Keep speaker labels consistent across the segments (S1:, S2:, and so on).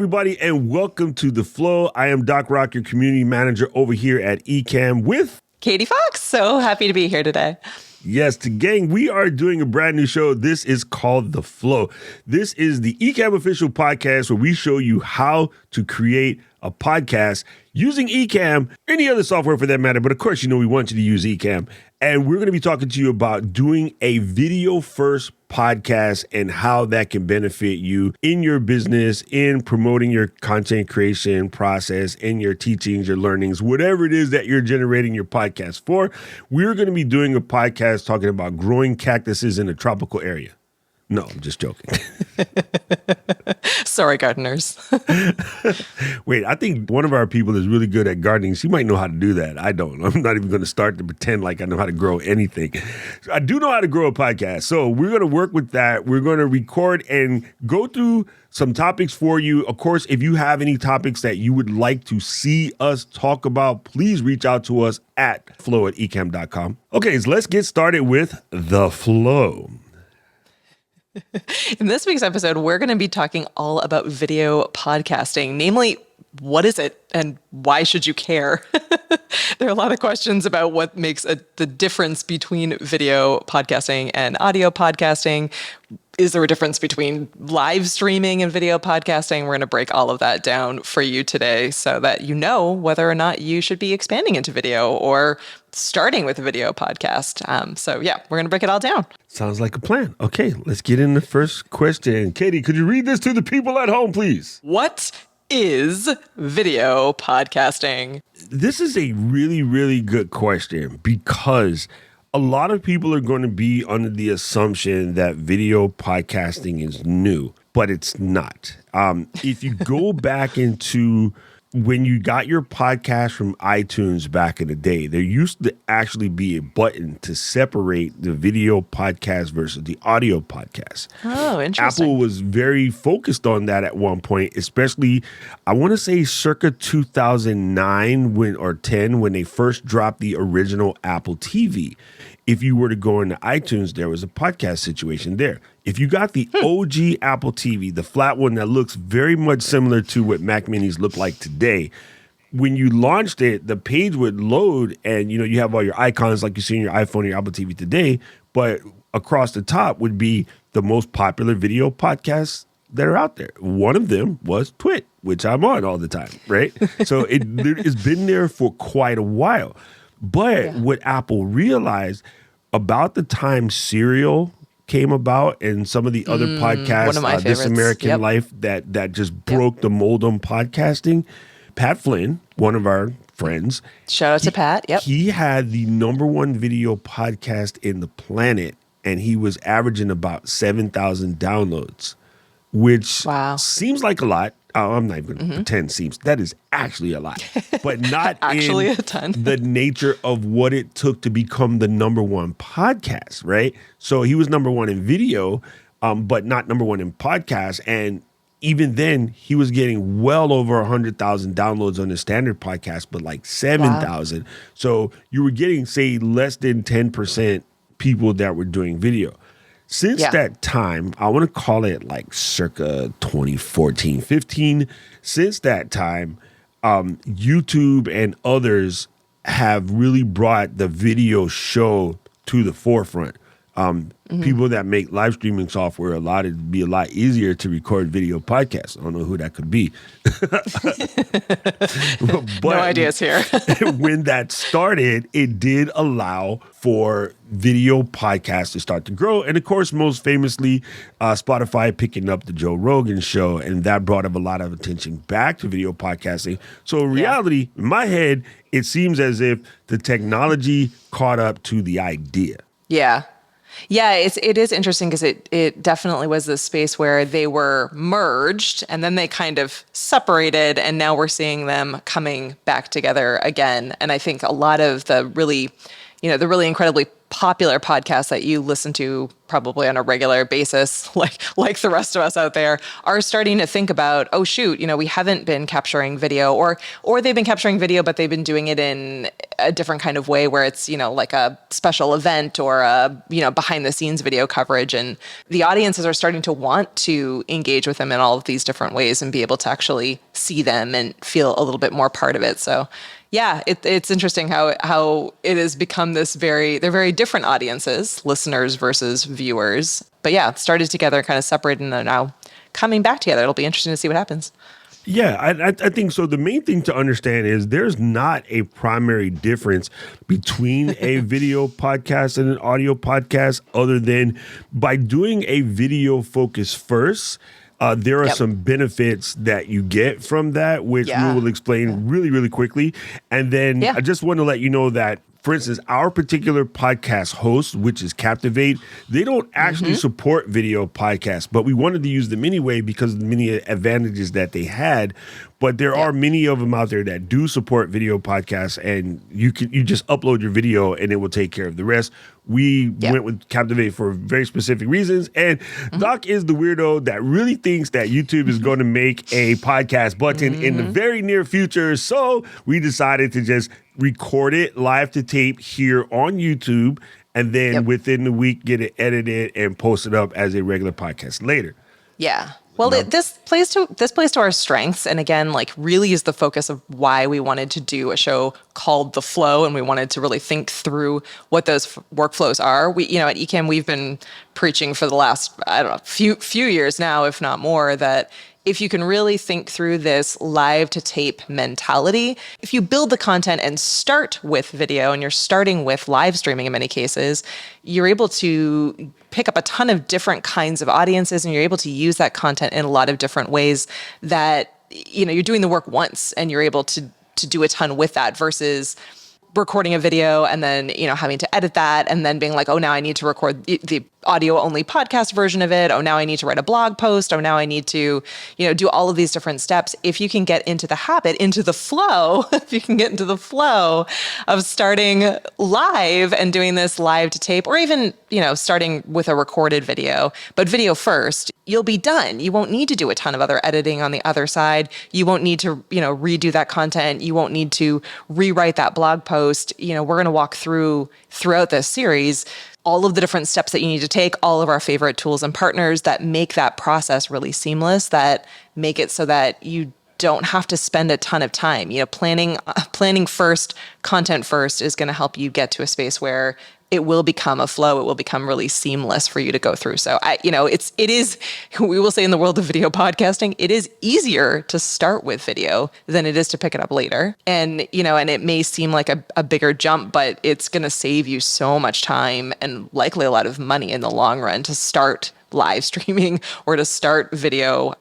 S1: everybody, and welcome to The Flow. I am Doc Rock, your community manager over here at Ecamm with
S2: Katie Fawkes. So happy to be here today.
S1: Yes, gang, we are doing a brand new show. This is called The Flow. This is the Ecamm official podcast where we show you how to create a podcast using Ecamm, any other software for that matter. But of course, we want you to use Ecamm. And we're going to be talking to you about doing a video-first podcast and how that can benefit you in your business, in promoting your content creation process, in your teachings, your learnings, whatever it is that you're generating your podcast for. We're going to be doing a podcast talking about growing cactuses in a tropical area. No, I'm just joking.
S2: Sorry, gardeners.
S1: Wait, I think one of our people is really good at gardening. She might know how to do that. I don't. I'm not even going to start to pretend like I know how to grow anything. I do know how to grow a podcast. So we're going to work with that. We're going to record and go through some topics for you. Of course, if you have any topics that you would like to see us talk about, please reach out to us at flow@ecamm.com. Okay, so let's get started with The Flow.
S2: In this week's episode, we're going to be talking all about video podcasting, namely, what is it and why should you care? There are a lot of questions about what makes the difference between video podcasting and audio podcasting. Is there a difference between live streaming and video podcasting? We're going to break all of that down for you today so that you know whether or not you should be expanding into video or starting with a video podcast. We're going to break it all down.
S1: Sounds like a plan. Okay, let's get in the first question. Katie, could you read this to the people at home, please?
S2: What is video podcasting?
S1: This is a really, really good question because a lot of people are going to be under the assumption that video podcasting is new, but it's not. If you go back into when you got your podcast from iTunes back in the day, there used to actually be a button to separate the video podcast versus the audio podcast.
S2: Oh, interesting.
S1: Apple was very focused on that at one point, especially, I want to say circa 2009 or 10 when they first dropped the original Apple TV. If you were to go into iTunes, there was a podcast situation there. If you got the OG Apple TV, the flat one that looks very much similar to what Mac Minis look like today, when you launched it, the page would load and, you have all your icons like you see on your iPhone or your Apple TV today, but across the top would be the most popular video podcasts that are out there. One of them was Twit, which I'm on all the time, right? So it's been there for quite a while. But what Apple realized about the time Serial came about and some of the other podcasts, This American Life, that just broke the mold on podcasting, Pat Flynn, one of our friends.
S2: Shout out to Pat. Yep.
S1: He had the number one video podcast in the planet, and he was averaging about 7,000 downloads, which seems like a lot. I'm not even going to pretend seems. That is actually a lot, but not
S2: actually
S1: in
S2: a ton.
S1: The nature of what it took to become the number one podcast, right? So he was number one in video, but not number one in podcast. And even then, he was getting well over 100,000 downloads on the standard podcast, but like 7,000. Wow. So you were getting, say, less than 10% people that were doing video. Since that time, I want to call it like circa 2014, 15. Since that time, YouTube and others have really brought the video show to the forefront. People that make live streaming software allowed it to be a lot easier to record video podcasts. I don't know who that could be.
S2: But no ideas here.
S1: When that started, it did allow for video podcasts to start to grow. And of course, most famously, Spotify picking up the Joe Rogan show, and that brought up a lot of attention back to video podcasting. So in reality, in my head, it seems as if the technology caught up to the idea.
S2: Yeah. Yeah, it is interesting because it definitely was this space where they were merged and then they kind of separated, and now we're seeing them coming back together again. And I think a lot of the really incredibly popular podcasts that you listen to probably on a regular basis, like the rest of us out there, are starting to think about, oh shoot, we haven't been capturing video, or they've been capturing video, but they've been doing it in a different kind of way where it's, like a special event or a, behind the scenes video coverage. And the audiences are starting to want to engage with them in all of these different ways and be able to actually see them and feel a little bit more part of it. So yeah, it's interesting how it has become they're very different audiences, listeners versus viewers. But yeah, started together, kind of separated, and they're now coming back together. It'll be interesting to see what happens.
S1: Yeah, I think so. The main thing to understand is there's not a primary difference between a video podcast and an audio podcast, other than by doing a video focus first. There are some benefits that you get from that, which we will explain really, really quickly. And then I just want to let you know that, for instance, our particular podcast host, which is Captivate, they don't actually support video podcasts, but we wanted to use them anyway because of the many advantages that they had. But there are many of them out there that do support video podcasts, and you just upload your video and it will take care of the rest. We went with Captivate for very specific reasons. And Doc is the weirdo that really thinks that YouTube is going to make a podcast button in the very near future. So we decided to just record it live to tape here on YouTube, and then within the week get it edited and posted up as a regular podcast later.
S2: Yeah. Well, this plays to our strengths, and again, really is the focus of why we wanted to do a show called The Flow, and we wanted to really think through what those workflows are. We, at Ecamm, we've been preaching for the last, few years now, if not more, that if you can really think through this live to tape mentality, if you build the content and start with video, and you're starting with live streaming in many cases, you're able to pick up a ton of different kinds of audiences, and you're able to use that content in a lot of different ways that, you're doing the work once and you're able to do a ton with that versus recording a video and then, having to edit that and then being like, oh, now I need to record the audio only podcast version of it. Oh, now I need to write a blog post. Oh, now I need to, do all of these different steps. If you can get into the habit, into the flow, if you can get into the flow of starting live and doing this live to tape, or even, starting with a recorded video, but video first, you'll be done. You won't need to do a ton of other editing on the other side. You won't need to, redo that content. You won't need to rewrite that blog post. We're going to walk throughout this series all of the different steps that you need to take, all of our favorite tools and partners that make that process really seamless, that make it so that you don't have to spend a ton of time. Planning first, content first is going to help you get to a space where it will become a flow. It will become really seamless for you to go through. So it is, we will say in the world of video podcasting, it is easier to start with video than it is to pick it up later. And, and it may seem like a bigger jump, but it's going to save you so much time and likely a lot of money in the long run to start live streaming or to start video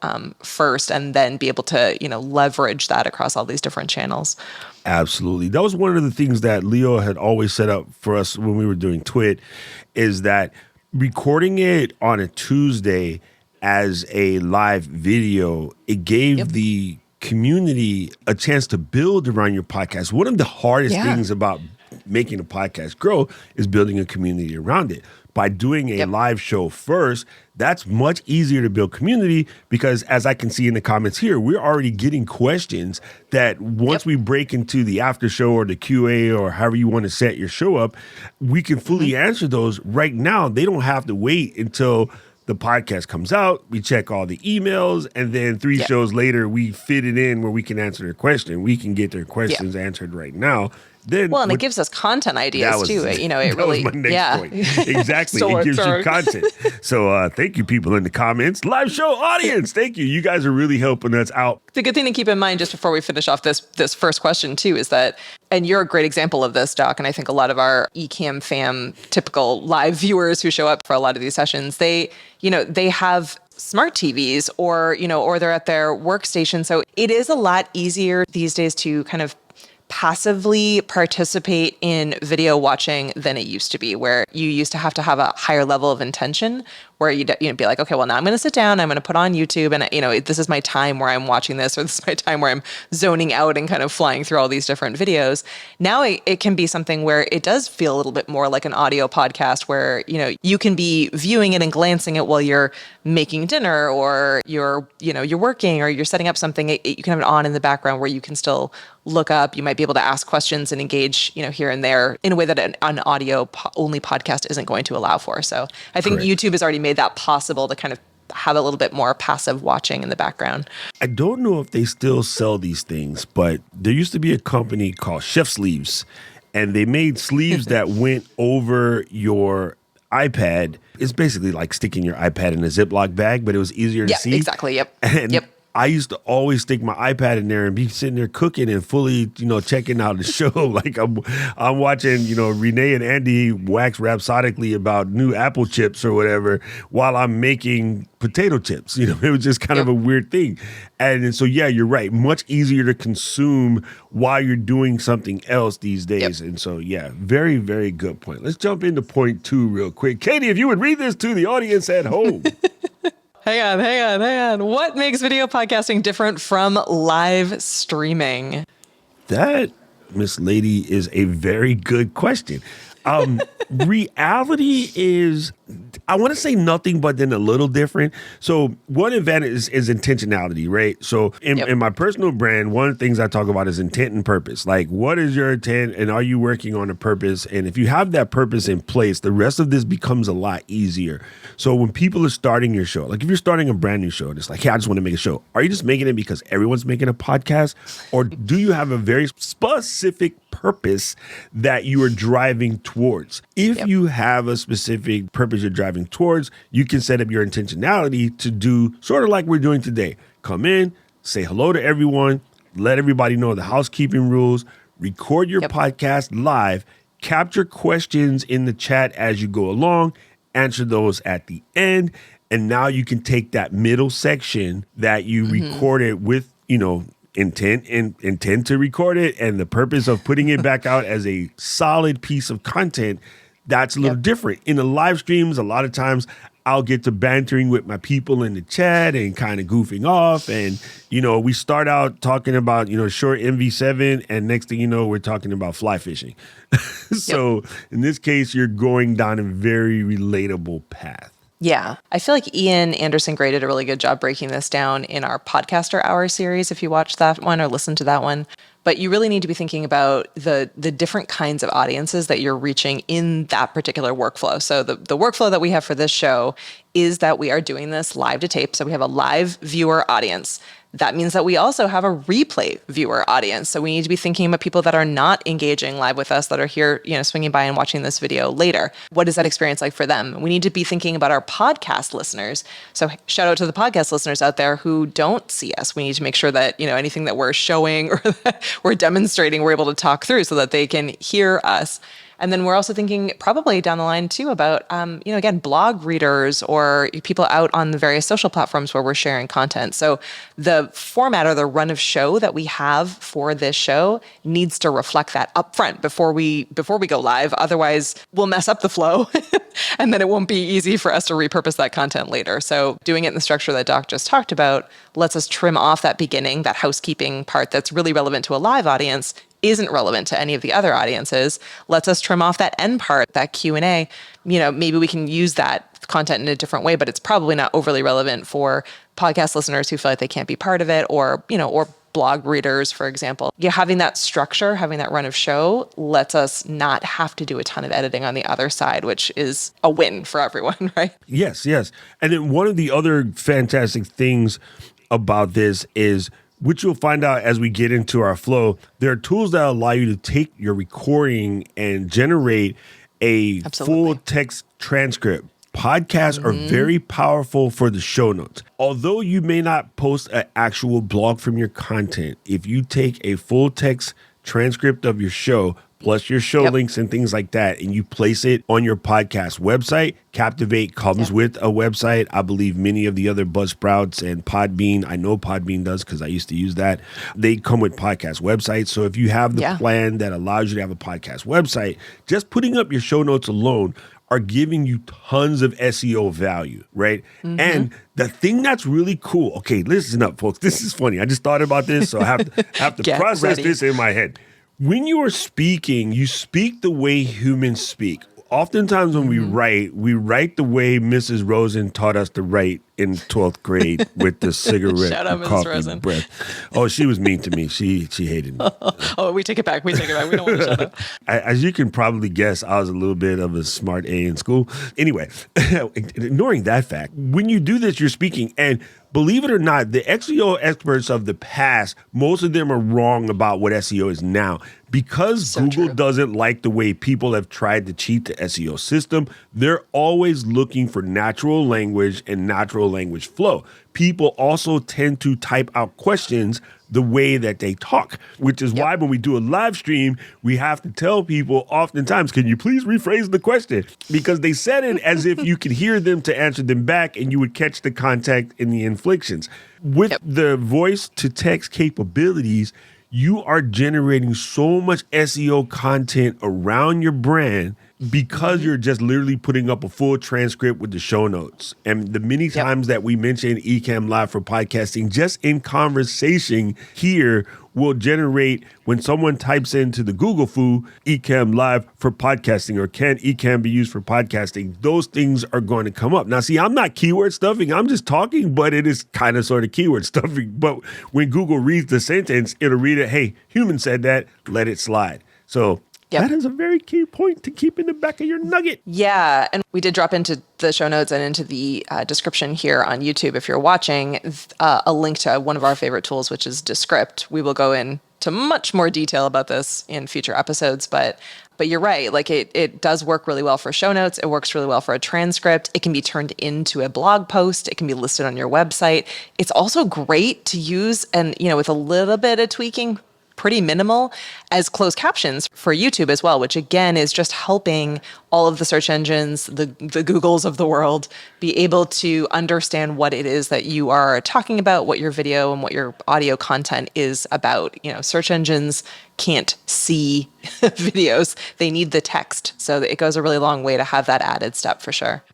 S2: first, and then be able to, leverage that across all these different channels.
S1: Absolutely. That was one of the things that Leo had always set up for us when we were doing Twit, is that recording it on a Tuesday as a live video, it gave the community a chance to build around your podcast. One of the hardest things about making a podcast grow is building a community around it. By doing a live show first, that's much easier to build community, because as I can see in the comments here, we're already getting questions that once we break into the after show or the QA or however you want to set your show up, we can fully answer those right now. They don't have to wait until the podcast comes out. We check all the emails, and then 3 shows later, we fit it in where we can answer their question. We can get their questions answered right now. Then,
S2: it gives us content ideas too. It really,
S1: was my next point. Exactly. It gives you content. So thank you, people in the comments. Live show audience, thank you. You guys are really helping us out.
S2: The good thing to keep in mind, just before we finish off this first question too, is that, and you're a great example of this, Doc, and I think a lot of our Ecamm fam, typical live viewers who show up for a lot of these sessions, they have smart TVs or they're at their workstation. So it is a lot easier these days to kind of passively participate in video watching than it used to be, where you used to have a higher level of intention, where you'd be like, okay, well, now I'm going to sit down, I'm going to put on YouTube, and this is my time where I'm watching this, or this is my time where I'm zoning out and kind of flying through all these different videos. Now it can be something where it does feel a little bit more like an audio podcast, where you can be viewing it and glancing at while you're making dinner, or you're working, or you're setting up something. You can have it on in the background where you can still look up. You might be able to ask questions and engage, here and there in a way that an audio only podcast isn't going to allow for. So I think
S1: Correct.
S2: YouTube has already made that possible to kind of have a little bit more passive watching in the background.
S1: I don't know if they still sell these things, but there used to be a company called Chef Sleeves, and they made sleeves that went over your iPad. It's basically like sticking your iPad in a Ziploc bag, but it was easier to
S2: Yeah,
S1: see.
S2: exactly. Yep.
S1: And
S2: Yep.
S1: I used to always stick my iPad in there and be sitting there cooking and fully, checking out the show. Like I'm watching, Renee and Andy wax rhapsodically about new Apple chips or whatever while I'm making potato chips. It was just kind of a weird thing. And so, yeah, you're right. Much easier to consume while you're doing something else these days. And so, yeah, very, very good point. Let's jump into point 2 real quick. Katie, if you would read this to the audience at home.
S2: Hang on. What makes video podcasting different from live streaming?
S1: That, Miss Lady, is a very good question. Reality is, I want to say nothing, but then a little different. So one advantage is intentionality, right? So in my personal brand, one of the things I talk about is intent and purpose. Like, what is your intent, and are you working on a purpose? And if you have that purpose in place, the rest of this becomes a lot easier. So when people are starting your show, like if you're starting a brand new show and it's like, hey, I just want to make a show. Are you just making it because everyone's making a podcast? Or do you have a very specific purpose that you are driving towards? If you have a specific purpose you're driving towards, you can set up your intentionality to do sort of like we're doing today. Come in, say hello to everyone, let everybody know the housekeeping rules, record your podcast live, capture questions in the chat as you go along, answer those at the end, and now you can take that middle section that you recorded with, intent to record it and the purpose of putting it back out as a solid piece of content. That's a little different. In the live streams, a lot of times I'll get to bantering with my people in the chat and kind of goofing off. And, we start out talking about, short MV7, and next thing you know, we're talking about fly fishing. So in this case, you're going down a very relatable path.
S2: Yeah. I feel like Ian Anderson Gray did a really good job breaking this down in our Podcaster Hour series, if you watched that one or listened to that one. But you really need to be thinking about the different kinds of audiences that you're reaching in that particular workflow. So the workflow that we have for this show is that we are doing this live to tape. So we have a live viewer audience. That means that we also have a replay viewer audience. So we need to be thinking about people that are not engaging live with us, that are here, swinging by and watching this video later. What is that experience like for them? We need to be thinking about our podcast listeners. So shout out to the podcast listeners out there who don't see us. We need to make sure that, anything that we're showing or that we're demonstrating, we're able to talk through so that they can hear us. And then we're also thinking probably down the line too about, again, blog readers or people out on the various social platforms where we're sharing content. So the format or the run of show that we have for this show needs to reflect that upfront before we go live. Otherwise, we'll mess up the flow and then it won't be easy for us to repurpose that content later. So doing it in the structure that Doc just talked about lets us trim off that beginning, that housekeeping part that's really relevant to a live audience, isn't relevant to any of the other audiences, lets us trim off that end part, that Q&A. Maybe we can use that content in a different way, but it's probably not overly relevant for podcast listeners who feel like they can't be part of it, or blog readers, for example. Having that structure, having that run of show lets us not have to do a ton of editing on the other side, which is a win for everyone, right?
S1: Yes. And then one of the other fantastic things about this is, which you'll find out as we get into our flow, there are tools that allow you to take your recording and generate a full text transcript. Podcasts are very powerful for the show notes. Although you may not post an actual blog from your content, if you take a full text transcript of your show plus your show links and things like that, and you place it on your podcast website. Captivate comes with a website. I believe many of the other Buzzsprouts and Podbean, I know Podbean does because I used to use that. They come with podcast websites. So if you have the plan that allows you to have a podcast website, just putting up your show notes alone are giving you tons of SEO value, right? And the thing that's really cool, okay, listen up, folks. This is funny. I just thought about this, so I have to process this in my head. When you are speaking, you speak the way humans speak. Oftentimes when we write the way Mrs. Rosen taught us to write in 12th grade with the cigarette
S2: Shout out
S1: and
S2: Mrs.
S1: coffee
S2: Rosen.
S1: breath. Oh, she was mean to me. She hated me.
S2: Oh, we take it back. We don't want to shut up.
S1: As you can probably guess, I was a little bit of a smart A in school. Anyway, ignoring that fact, when you do this, you're speaking. And believe it or not, the SEO experts of the past, most of them are wrong about what SEO is now. Because Google doesn't like the way people have tried to cheat the SEO system, they're always looking for natural language and natural language flow. People also tend to type out questions the way that they talk, which is why when we do a live stream, we have to tell people oftentimes, can you please rephrase the question? Because they said it as if you could hear them to answer them back and you would catch the context in the inflections. With the voice to text capabilities, you are generating so much SEO content around your brand because you're just literally putting up a full transcript with the show notes. And the many times that we mention Ecamm Live for podcasting, just in conversation here will generate, when someone types into the Google foo, Ecamm Live for podcasting, or can Ecamm be used for podcasting, those things are going to come up. Now, see, I'm not keyword stuffing. I'm just talking, but it is kind of sort of keyword stuffing. But when Google reads the sentence, it'll read it, hey, human said that, let it slide. So that is a very key point to keep in the back of your nugget.
S2: Yeah. And we did drop into the show notes and into the description here on YouTube, if you're watching, a link to one of our favorite tools, which is Descript. We will go into much more detail about this in future episodes, but you're right. Like it does work really well for show notes. It works really well for a transcript. It can be turned into a blog post. It can be listed on your website. It's also great to use, and with a little bit of tweaking, pretty minimal, as closed captions for YouTube as well, which again is just helping all of the search engines, the Googles of the world, be able to understand what it is that you are talking about, what your video and what your audio content is about. Search engines can't see videos. They need the text. So it goes a really long way to have that added step for sure.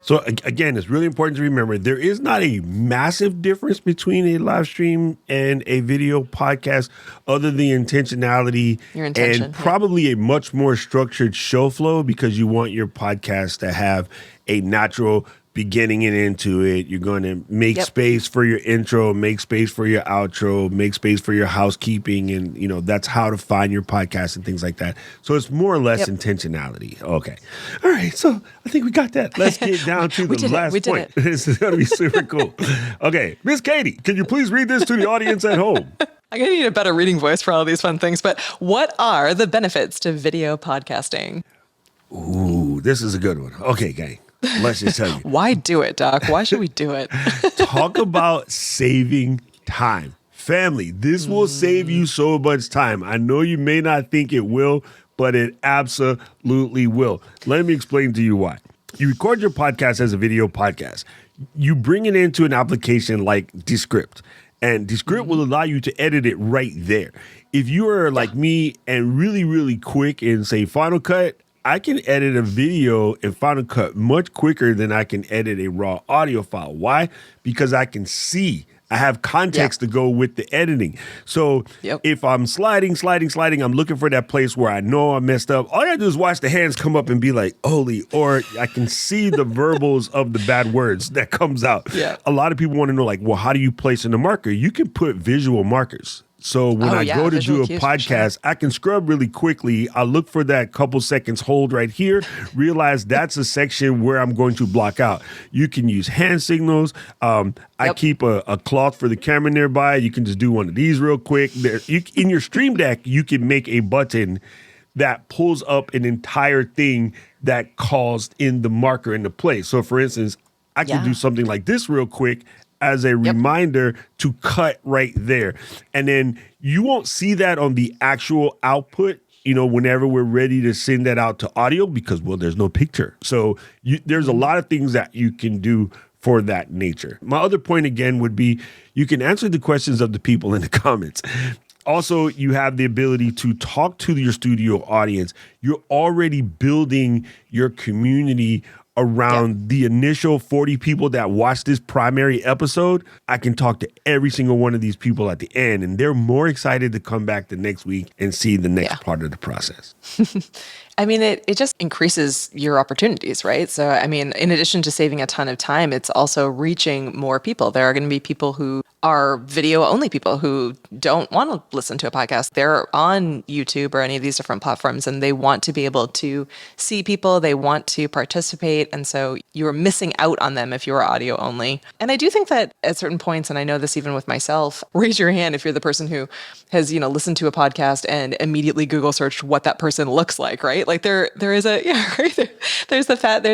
S1: So again, it's really important to remember there is not a massive difference between a live stream and a video podcast, other than the intentionality and probably a much more structured show flow, because you want your podcast to have a natural beginning and into it. You're going to make space for your intro, make space for your outro, make space for your housekeeping. And, that's how to find your podcast and things like that. So it's more or less intentionality. Okay. All right. So I think we got that. Let's get down to the last point. This is going to be super cool. Okay. Miss Katie, can you please read this to the audience at home?
S2: I'm going to need a better reading voice for all these fun things, but what are the benefits to video podcasting?
S1: Ooh, this is a good one. Okay, gang. Let's just tell you.
S2: Why do it, Doc? Why should we do it?
S1: Talk about saving time. Family, this will save you so much time. I know you may not think it will, but it absolutely will. Let me explain to you why. You record your podcast as a video podcast. You bring it into an application like Descript, and Descript will allow you to edit it right there. If you are like me and really, really quick in, say, Final Cut, I can edit a video in Final Cut much quicker than I can edit a raw audio file. Why? Because I can see. I have context to go with the editing. So if I'm sliding, I'm looking for that place where I know I messed up. All I gotta do is watch the hands come up and be like, holy, or I can see the verbals of the bad words that comes out. A lot of people want to know, like, well, how do you place in a marker? You can put visual markers. So when I go to do a podcast, I can scrub really quickly. I look for that couple seconds hold right here, realize that's a section where I'm going to block out. You can use hand signals. I keep a cloth for the camera nearby. You can just do one of these real quick. In your Stream Deck, you can make a button that pulls up an entire thing that calls in the marker into place. So for instance, I can do something like this real quick. as a
S2: Yep.
S1: reminder to cut right there. And then you won't see that on the actual output, whenever we're ready to send that out to audio because, well, there's no picture. So there's a lot of things that you can do for that nature. My other point again would be you can answer the questions of the people in the comments. Also, you have the ability to talk to your studio audience. You're already building your community around the initial 40 people that watch this primary episode. I can talk to every single one of these people at the end, and they're more excited to come back the next week and see the next part of the process.
S2: I mean, it just increases your opportunities, right? So, I mean, in addition to saving a ton of time, it's also reaching more people. There are going to be people who are video only people who don't want to listen to a podcast. They're on YouTube or any of these different platforms and they want to be able to see people, they want to participate. And so you're missing out on them if you're audio only. And I do think that at certain points, and I know this even with myself, raise your hand if you're the person who has, listened to a podcast and immediately Google searched what that person looks like, right? Like there is a, right there, there's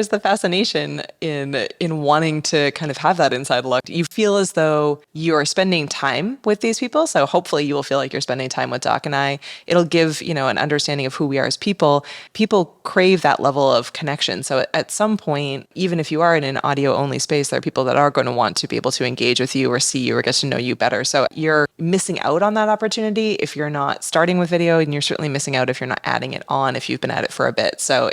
S2: the fascination in wanting to kind of have that inside look. You feel as though you are spending time with these people. So hopefully you will feel like you're spending time with Doc and I. It'll give, an understanding of who we are as people. People crave that level of connection. So at some point, even if you are in an audio only space, there are people that are going to want to be able to engage with you or see you or get to know you better. So you're missing out on that opportunity if you're not starting with video, and you're certainly missing out if you're not adding it on if you've been at it for a bit. So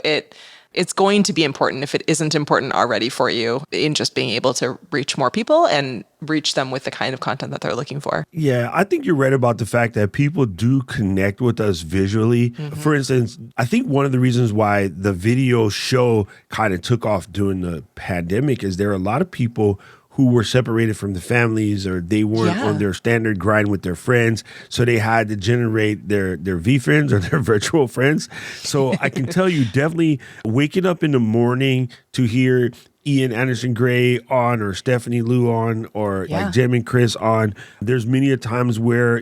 S2: it's going to be important if it isn't important already for you in just being able to reach more people and reach them with the kind of content that they're looking for.
S1: Yeah, I think you're right about the fact that people do connect with us visually. For instance, I think one of the reasons why the video show kind of took off during the pandemic is there are a lot of people who were separated from the families or they weren't on their standard grind with their friends. So they had to generate their V friends or their virtual friends. So I can tell you definitely waking up in the morning to hear Ian Anderson Gray on or Stephanie Liu on or like Jem and Chris on. There's many a times where,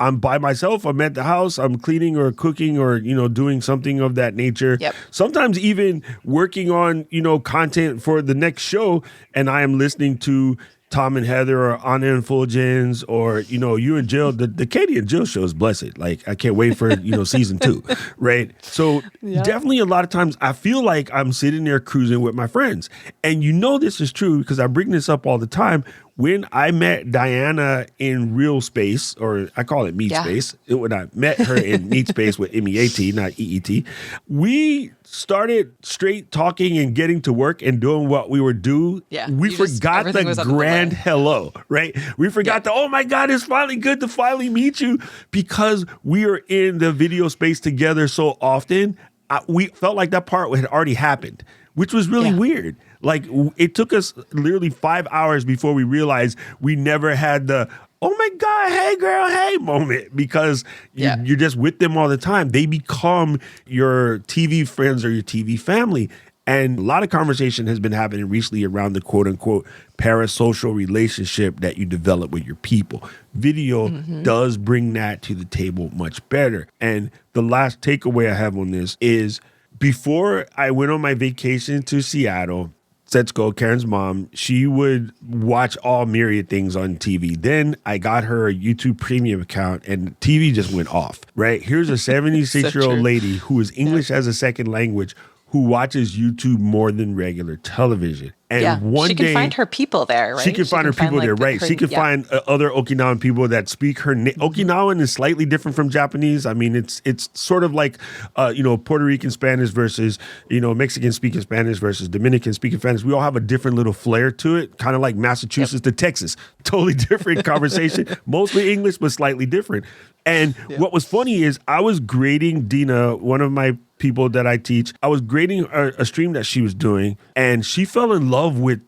S1: I'm by myself, I'm at the house, I'm cleaning or cooking or, doing something of that nature.
S2: Yep.
S1: Sometimes even working on, content for the next show and I am listening to Tom and Heather or Anna and Fulgens or, you and Jill, the Katie and Jill show is blessed. Like, I can't wait for, season 2, right? So definitely a lot of times I feel like I'm sitting there cruising with my friends. And this is true because I bring this up all the time. When I met Diana in real space, or I call it meat space, when I met her in meat space with MEAT, not EET, we started straight talking and getting to work and doing what we were doing.
S2: Yeah,
S1: we forgot the grand hello, right? We forgot the, oh my God, it's finally good to finally meet you because we are in the video space together so often. We felt like that part had already happened, which was really weird. Like it took us literally 5 hours before we realized we never had the, oh my God, hey girl, hey moment because you're just with them all the time. They become your TV friends or your TV family. And a lot of conversation has been happening recently around the quote unquote parasocial relationship that you develop with your people. Video does bring that to the table much better. And the last takeaway I have on this is before I went on my vacation to Seattle, Setsko, Karen's mom, she would watch all myriad things on TV. Then I got her a YouTube premium account and TV just went off, right? Here's a 76-year-old lady who is English as a second language who watches YouTube more than regular television. And one
S2: she can find her people there, right?
S1: She can find her people there, right? She can find other Okinawan people that speak her Okinawan is slightly different from Japanese. I mean, it's sort of like, Puerto Rican Spanish versus, Mexican speaking Spanish versus Dominican speaking Spanish. We all have a different little flair to it, kind of like Massachusetts to Texas. Totally different conversation. Mostly English, but slightly different. And what was funny is I was grading Dina, one of my people that I teach. I was grading a stream that she was doing, and she fell in love with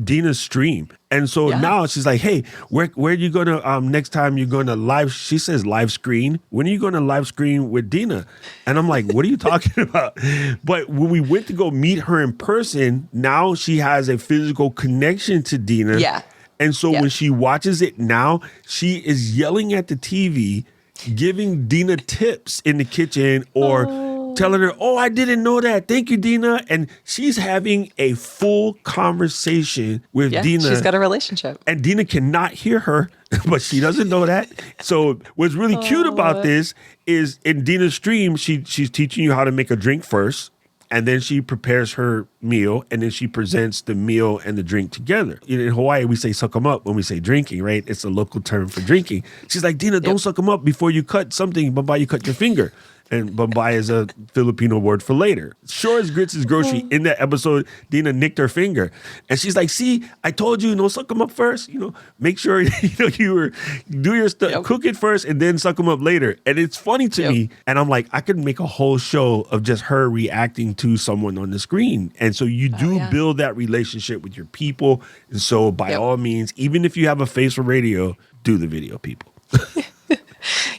S1: Dina's stream. And so now she's like, hey, where are you going to, next time you're going to live, she says live screen. When are you going to live screen with Dina? And I'm like, what are you talking about? But when we went to go meet her in person, now she has a physical connection to Dina.
S2: Yeah.
S1: And so when she watches it now, she is yelling at the TV, giving Dina tips in the kitchen or telling her, oh, I didn't know that. Thank you, Dina. And she's having a full conversation with Dina.
S2: She's got a relationship.
S1: And Dina cannot hear her, but she doesn't know that. So what's really cute about this is in Dina's stream, she's teaching you how to make a drink first. And then she prepares her meal, and then she presents the meal and the drink together. In Hawaii, we say suck 'em up when we say drinking, right? It's a local term for drinking. She's like, Dina, don't suck 'em up before you cut something, Bombay, you cut your finger. And Bombay is a Filipino word for later. Sure as grits is grocery. In that episode, Dina nicked her finger. And she's like, see, I told you, suck them up first. Make sure, do your stuff, cook it first and then suck them up later. And it's funny to me. And I'm like, I could make a whole show of just her reacting to someone on the screen. And so you do build that relationship with your people. And so by all means, even if you have a face for radio, do the video, people.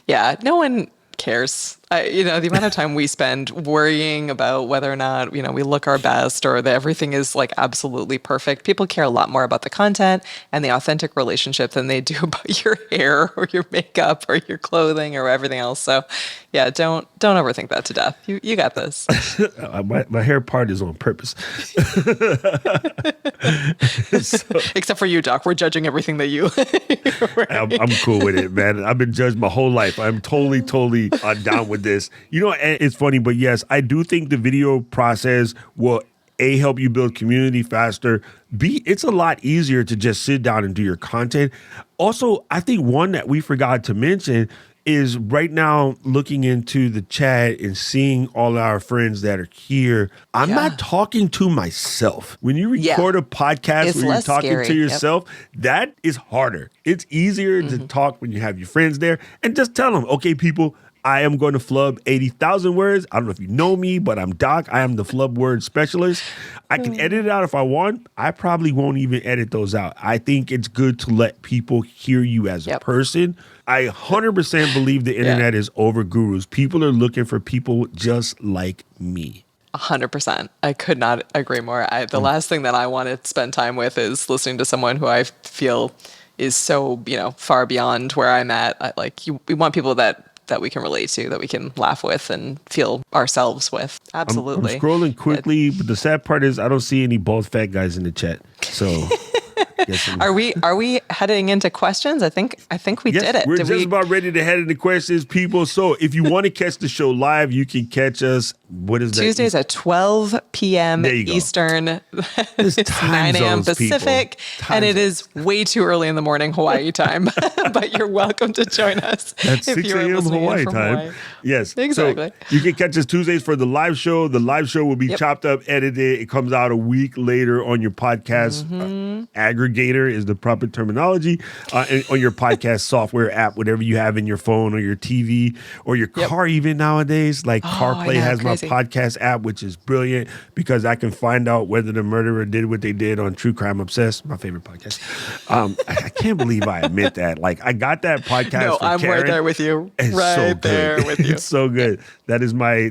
S2: Yeah, no one cares. The amount of time we spend worrying about whether or not, we look our best or that everything is like absolutely perfect. People care a lot more about the content and the authentic relationship than they do about your hair or your makeup or your clothing or everything else. So yeah, don't overthink that to death. You got this.
S1: My hair part is on purpose.
S2: Except for you, Doc. We're judging everything that you.
S1: I'm cool with it, man. I've been judged my whole life. I'm totally down with this. It's funny, but yes, I do think the video process will help you build community faster. It's a lot easier to just sit down and do your content. Also, I think one that we forgot to mention is right now looking into the chat and seeing all our friends that are here. I'm not talking to myself. When you record a podcast where you're talking to yourself, that is harder. It's easier to talk when you have your friends there and just tell them, okay, people, I am going to flub 80,000 words. I don't know if you know me, but I'm Doc. I am the flub word specialist. I can edit it out if I want. I probably won't even edit those out. I think it's good to let people hear you as a person. I 100% believe the internet is over gurus. People are looking for people just like me.
S2: 100%. I could not agree more. The last thing that I want to spend time with is listening to someone who I feel is so, far beyond where I'm at. We want people that we can relate to, that we can laugh with and feel ourselves with. Absolutely.
S1: I'm scrolling quickly, but the sad part is I don't see any bald fat guys in the chat. So
S2: Are we heading into questions? I think we did it.
S1: We're about ready to head into questions, people. So if you want to catch the show live, you can catch us. What is that?
S2: Tuesdays at 12 p.m. Eastern. It's 9 a.m. Pacific. And it is way too early in the morning Hawaii time. But you're welcome to join us.
S1: That's 6 a.m. Hawaii time. Hawaii. Yes.
S2: Exactly.
S1: So you can catch us Tuesdays for the live show. The live show will be chopped up, edited. It comes out a week later on your podcast. Aggregator is the proper terminology. And on your podcast software app, whatever you have in your phone or your TV or your car even nowadays. Like CarPlay has my podcast app, which is brilliant because I can find out whether the murderer did what they did on True Crime Obsessed, my favorite podcast. I can't believe I admit that. Like, I got that podcast.
S2: No, I'm
S1: Karen.
S2: right there with you.
S1: It's
S2: right
S1: so
S2: there with you.
S1: It's so good. That is my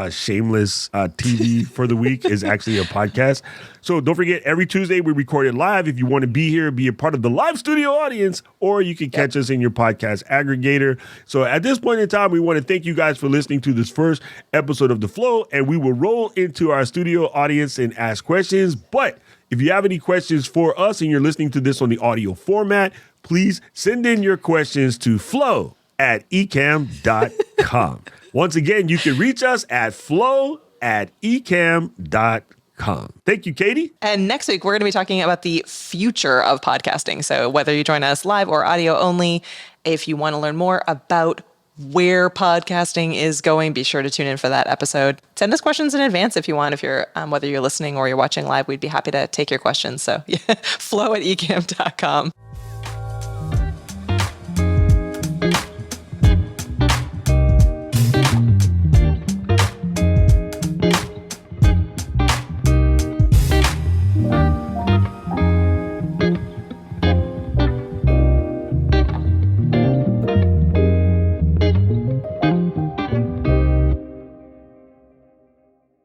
S1: shameless TV for the week is actually a podcast. So don't forget, every Tuesday we record it live. If you want to be here, be a part of the live studio audience, or you can catch us in your podcast aggregator. So at this point in time, we want to thank you guys for listening to this first episode of The Flow, and we will roll into our studio audience and ask questions. But if you have any questions for us and you're listening to this on the audio format, please send in your questions to flow@ecamm.com. Once again, you can reach us at flow@ecamm.com. Thank you, Katie.
S2: And next week, we're going to be talking about the future of podcasting. So whether you join us live or audio only, if you want to learn more about where podcasting is going, be sure to tune in for that episode. Send us questions in advance if you want. If you're, whether you're listening or you're watching live, we'd be happy to take your questions. So flow@ecamm.com.